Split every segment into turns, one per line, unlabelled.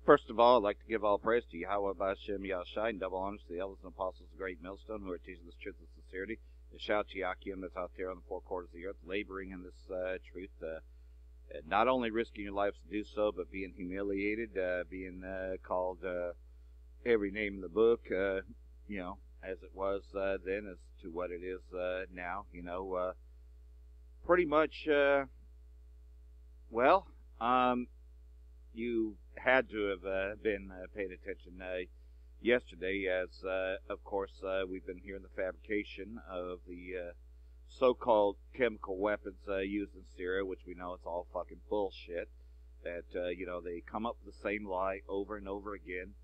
First of all, I'd like to give all praise to Yahweh Ba'Shem Yahshai and double honors to the elders and apostles of the great millstone who are teaching this truth with sincerity. And shout to Yakim that's out there on the four quarters of the earth, laboring in this truth, not only risking your lives to do so, but being humiliated, being called every name in the book, as it was then as to what it is now. Pretty much, you had to have been paying attention yesterday, as of course we've been hearing the fabrication of the so-called chemical weapons used in Syria, which we know it's all fucking bullshit. That they come up with the same lie over and over again.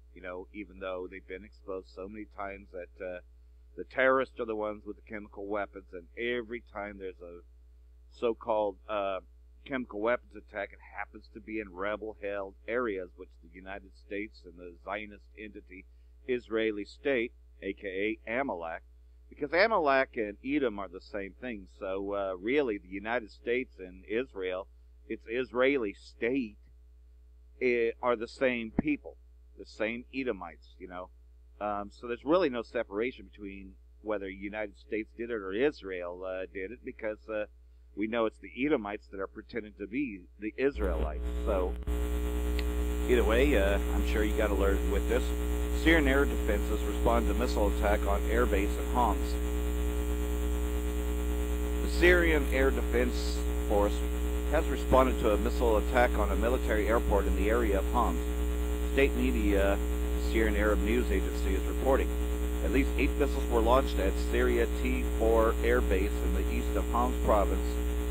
Even though they've been exposed so many times that the terrorists are the ones with the chemical weapons, and every time there's a so-called chemical weapons attack, it happens to be in rebel-held areas, which the United States and the Zionist entity Israeli state, aka Amalek, because Amalek and Edom are the same thing. So really, the United States and Israel, its Israeli state, are the same people, the same Edomites. So there's really no separation between whether the United States did it or Israel did it, because we know it's the Edomites that are pretending to be the Israelites. So, either way, I'm sure you got alerted with this. Syrian air defenses respond to missile attack on air base in Homs. The Syrian Air Defense Force has responded to a missile attack on a military airport in the area of Homs. State media, the Syrian Arab News Agency, is reporting. At least 8 missiles were launched at Syria T4 air base in the east of Homs province.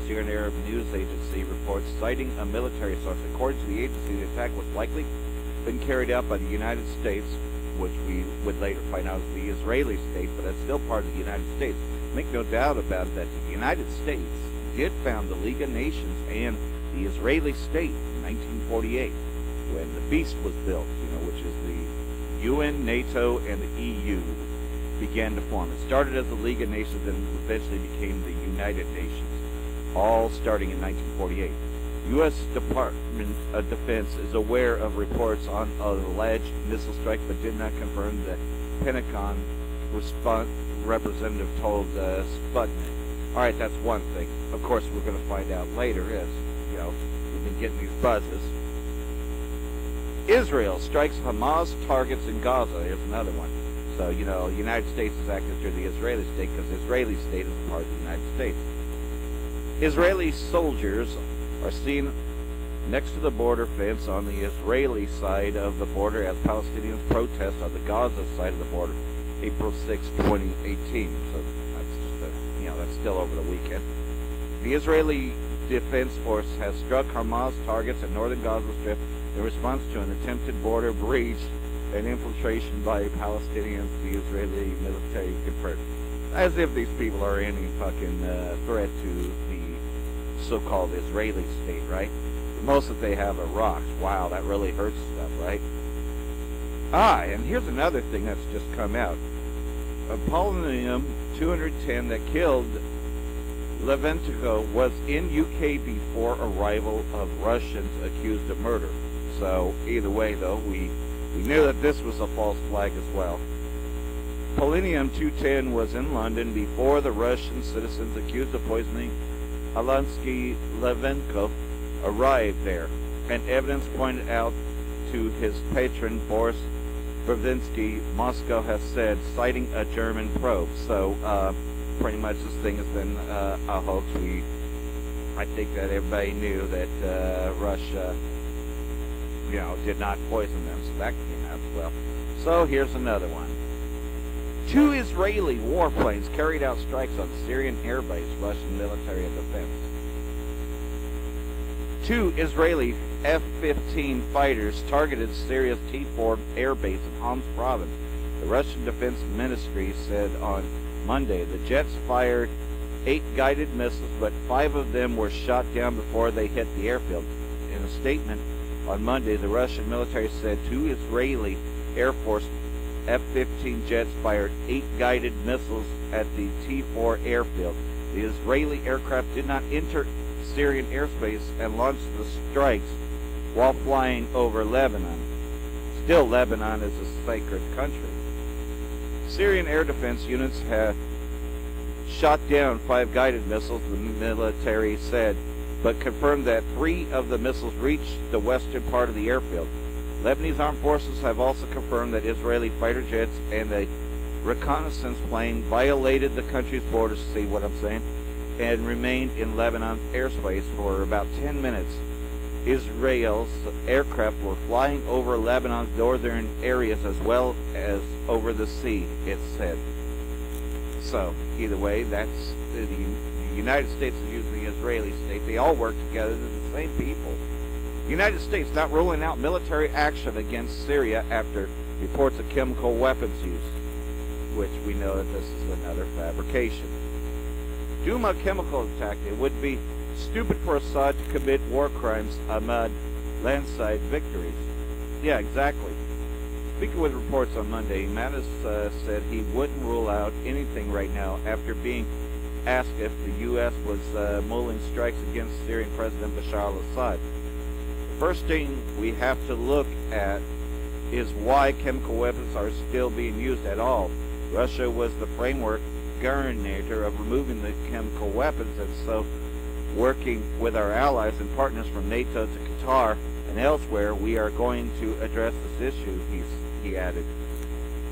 Syrian Arab News Agency reports, citing a military source. According to the agency, the attack was likely been carried out by the United States, which we would later find out is the Israeli state, but that's still part of the United States. Make no doubt about it that the United States did found the League of Nations and the Israeli state in 1948 when the Beast was built, which is the UN, NATO, and the EU began to form. It started as the League of Nations and eventually became the United Nations, all starting in 1948. U.S. Department of Defense is aware of reports on an alleged missile strike, but did not confirm. The Pentagon representative told Sputnik. All right, that's one thing. Of course, we're going to find out later, as we've been getting these buzzes. Israel strikes Hamas targets in Gaza. Here's another one. So, the United States is acting through the Israeli state because the Israeli state is part of the United States. Israeli soldiers are seen next to the border fence on the Israeli side of the border as Palestinians protest on the Gaza side of the border, April 6, 2018. So that's still over the weekend. The Israeli Defense Force has struck Hamas targets in northern Gaza Strip in response to an attempted border breach and infiltration by Palestinians. The Israeli military confirmed, as if these people are any fucking threat to the so-called Israeli state, right? The most that they have are rocks. Wow, that really hurts stuff, right? And here's another thing that's just come out. A polonium-210 that killed Levenko was in UK before arrival of Russians accused of murder. So, either way, though, we knew that this was a false flag as well. Polonium-210 was in London before the Russian citizens accused of poisoning Alansky Levenko arrived there, and evidence pointed out to his patron Boris Berdinsky, Moscow has said, citing a German probe. So, pretty much this thing has been a hoax. I think that everybody knew that Russia, did not poison them, so that came out as well. So, here's another one. 2 Israeli warplanes carried out strikes on Syrian airbase, Russian military defense. 2 Israeli F-15 fighters targeted Syria's T4 airbase in Homs province. The Russian Defense Ministry said on Monday the jets fired 8 guided missiles, but 5 of them were shot down before they hit the airfield. In a statement on Monday, the Russian military said 2 Israeli Air Force F-15 jets fired 8 guided missiles at the T4 airfield. The Israeli aircraft did not enter Syrian airspace and launched the strikes while flying over Lebanon. still Lebanon is a sacred country. Syrian air defense units have shot down 5 guided missiles, the military said, but confirmed that 3 of the missiles reached the western part of the airfield. Lebanese armed forces have also confirmed that Israeli fighter jets and a reconnaissance plane violated the country's borders, see what I'm saying, and remained in Lebanon's airspace for about 10 minutes. Israel's aircraft were flying over Lebanon's northern areas as well as over the sea, it said. So, either way, that's the United States is using the Israeli state. They all work together. They're the same people. The United States not ruling out military action against Syria after reports of chemical weapons use, which we know that this is another fabrication. Duma chemical attack. It would be stupid for Assad to commit war crimes amid landslide victories. Yeah, exactly. Speaking with reports on Monday, Mattis said he wouldn't rule out anything right now after being asked if the U.S. was mulling strikes against Syrian President Bashar al-Assad. The first thing we have to look at is why chemical weapons are still being used at all. Russia was the framework guarantor of removing the chemical weapons, and so working with our allies and partners from NATO to Qatar and elsewhere, we are going to address this issue, he added.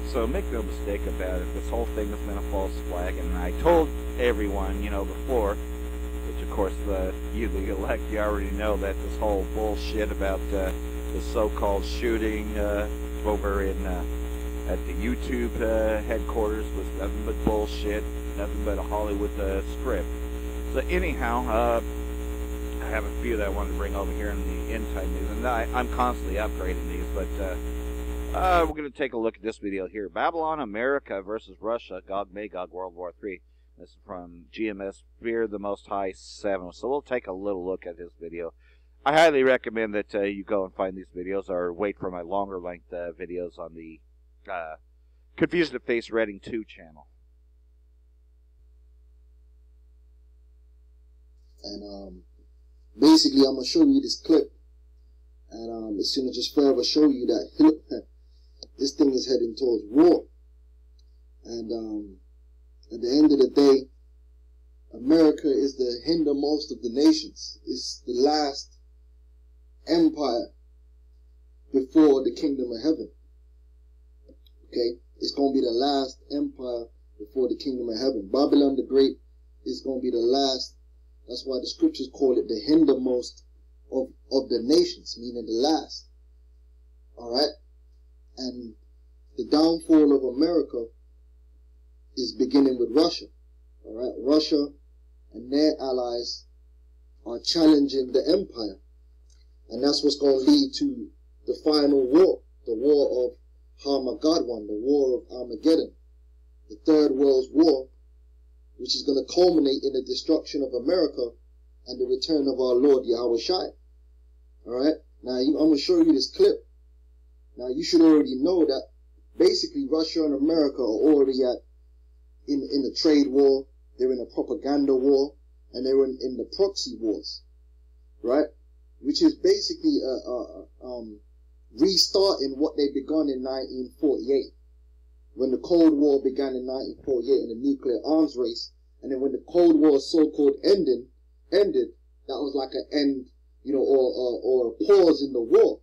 So make no mistake about it, this whole thing has been a false flag, and I told everyone, before, which of course you the elect, you already know that this whole bullshit about the so-called shooting over in at the YouTube headquarters was nothing but bullshit, nothing but a Hollywood script. So anyhow, I have a few that I wanted to bring over here in the end time news, and I'm constantly upgrading these, but we're going to take a look at this video here. Babylon, America versus Russia, Gog Magog, World War III. This is from GMS Fear the Most High 7. So we'll take a little look at this video. I highly recommend that you go and find these videos, or wait for my longer length videos on the Confused at Face Reading 2 channel.
And basically, I'm going to show you this clip. And it's going to just further show you that this thing is heading towards war. And at the end of the day, America is the hindermost of the nations. It's the last empire before the kingdom of heaven. Okay? It's going to be the last empire before the kingdom of heaven. Babylon the Great is going to be the last. That's why the scriptures call it the hindermost of the nations, meaning the last. Alright? And the downfall of America is beginning with Russia. Alright? Russia and their allies are challenging the empire. And that's what's going to lead to the final war. The war of Harmageddon, the war of Armageddon. The Third World War, which is going to culminate in the destruction of America and the return of our Lord Yahweh Shai. Alright? Now, I'm going to show you this clip. Now, you should already know that basically Russia and America are already in a trade war, they're in a propaganda war, and they're in the proxy wars. Right? Which is basically restarting what they begun in 1948. When the Cold War began in 1948 in the nuclear arms race, and then when the Cold War so-called ended, that was like an end, or a pause in the war.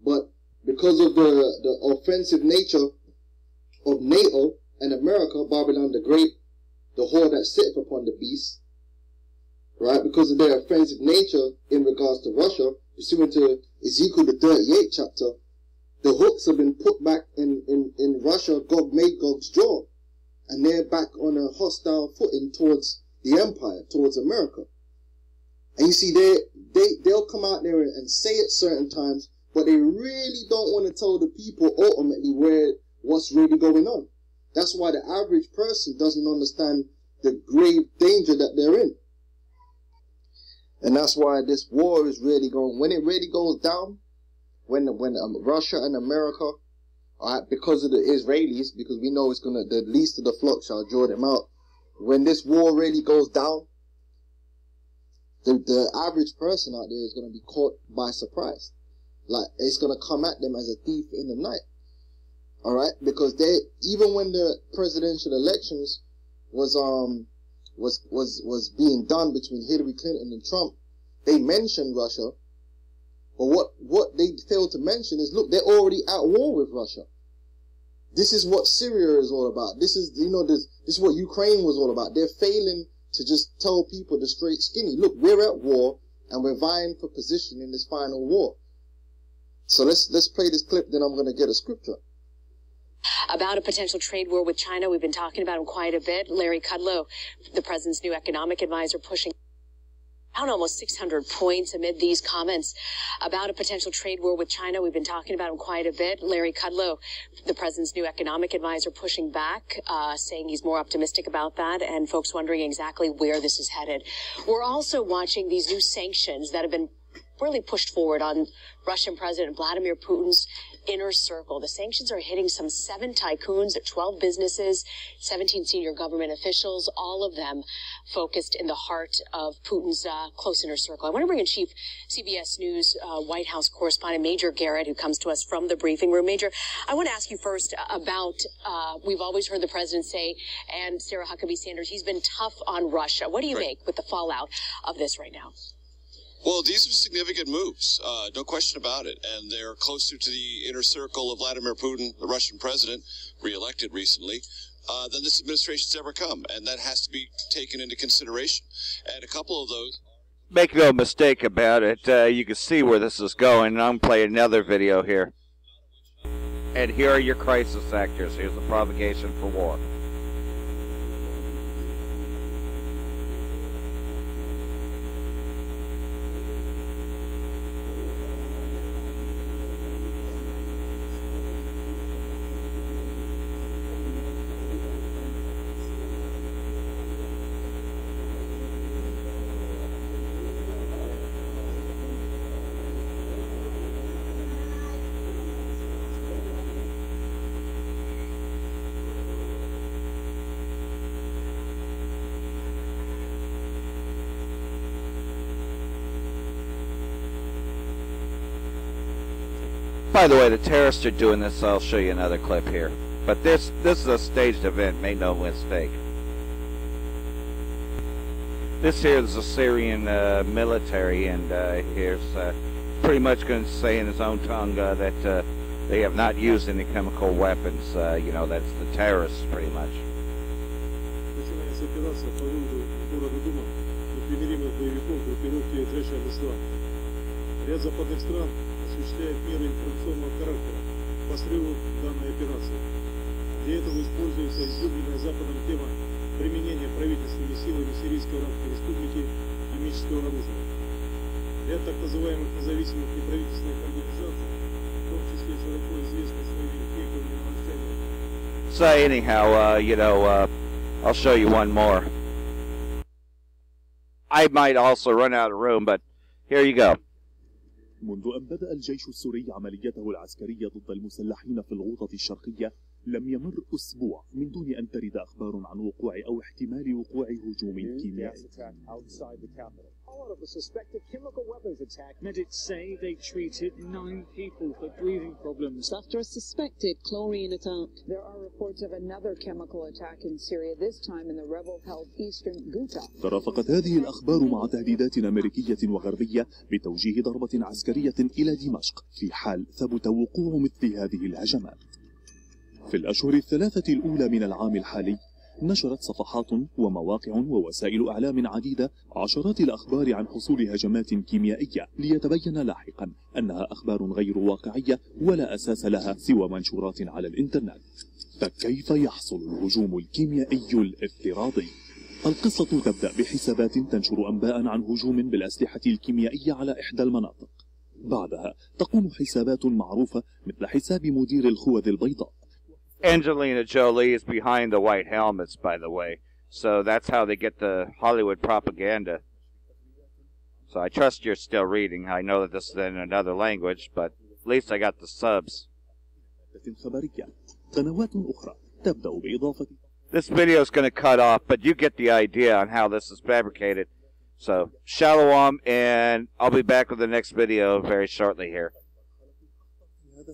But because of the offensive nature of NATO and America, Babylon the Great, the whore that sitteth upon the beast, right, because of their offensive nature in regards to Russia, pursuant to Ezekiel the 38th chapter, the hooks have been put back in Russia, Gog Magog's jaw, and they're back on a hostile footing towards the empire, towards America. And you see, they'll come out there and say it certain times, but they really don't want to tell the people ultimately what's really going on. That's why the average person doesn't understand the grave danger that they're in. And that's why this war is really going, when it really goes down, when Russia and America, because of the Israelis, because we know it's gonna, the least of the flock shall draw them out. When this war really goes down, the average person out there is gonna be caught by surprise. Like, it's gonna come at them as a thief in the night. All right, because they, even when the presidential elections was being done between Hillary Clinton and Trump, they mentioned Russia. But what they failed to mention is, look, they're already at war with Russia. This is what Syria is all about. This is, this is what Ukraine was all about. They're failing to just tell people the straight skinny. Look, we're at war and we're vying for position in this final war. So let's play this clip, then I'm going to get a scripture.
About a potential trade war with China, we've been talking about him quite a bit. Larry Kudlow, the president's new economic advisor, pushing down almost 600 points amid these comments about a potential trade war with China. We've been talking about him quite a bit. Larry Kudlow, the president's new economic advisor, pushing back, saying he's more optimistic about that, and folks wondering exactly where this is headed. We're also watching these new sanctions that have been really pushed forward on Russian President Vladimir Putin's inner circle. The sanctions are hitting some 7 tycoons, 12 businesses, 17 senior government officials, all of them focused in the heart of Putin's close inner circle. I want to bring in Chief CBS News White House correspondent Major Garrett, who comes to us from the briefing room. Major, I want to ask you first about, we've always heard the president say, and Sarah Huckabee Sanders, he's been tough on Russia. What do you make with the fallout of this right now?
Well, these are significant moves, no question about it, and they're closer to the inner circle of Vladimir Putin, the Russian president, reelected recently, than this administration's ever come, and that has to be taken into consideration. And a couple of those...
Make no mistake about it, you can see where this is going, and I'm playing another video here. And here are your crisis actors. Here's the provocation for war. By the way, the terrorists are doing this, so I'll show you another clip here. But this is a staged event, make no mistake. This here is the Syrian military, and here's pretty much going to say in his own tongue that they have not used any chemical weapons. That's the terrorists, pretty much.
осуществляет меры информационного характера по срыву данной операции. Для этого используется излюбленная Западом тема применения правительственными силами Сирийской Арабской Республики химического оружия. Ряд так называемых независимых неправительственных организаций, в том числе широко известны своими фейковыми новостями.
So anyhow, I'll show you one more. I might also run out of room, but here you go.
منذ أن بدأ الجيش السوري عمليته العسكرية ضد المسلحين في الغوطة الشرقية لم يمر أسبوع من دون أن ترد أخبار عن وقوع أو احتمال وقوع هجوم كيميائي.
Of a suspected chemical weapons attack. Medics say they treated 9 people for breathing problems
after a suspected chlorine attack.
There are reports of another chemical attack in Syria, this time in the rebel-held eastern Ghouta.
ترافقت هذه الأخبار مع تهديدات أمريكية وغربية بتوجيه ضربة عسكرية إلى دمشق في حال ثبت وقوع مثل هذه الهجمات. في الأشهر الثلاثة الأولى من العام الحالي نشرت صفحات ومواقع ووسائل إعلام عديدة عشرات الأخبار عن حصول هجمات كيميائية ليتبين لاحقا أنها أخبار غير واقعية ولا أساس لها سوى منشورات على الإنترنت. فكيف يحصل الهجوم الكيميائي الافتراضي؟ القصة تبدأ بحسابات تنشر أنباء عن هجوم بالأسلحة الكيميائية على إحدى المناطق. بعدها تقوم حسابات معروفة مثل حساب مدير الخوذ البيضاء.
Angelina Jolie is behind the white helmets, by the way. So that's how they get the Hollywood propaganda. So I trust you're still reading. I know that this is in another language, but at least I got the subs. This video is going to cut off, but you get the idea on how this is fabricated. So, shalom, and I'll be back with the next video very shortly here.
هذا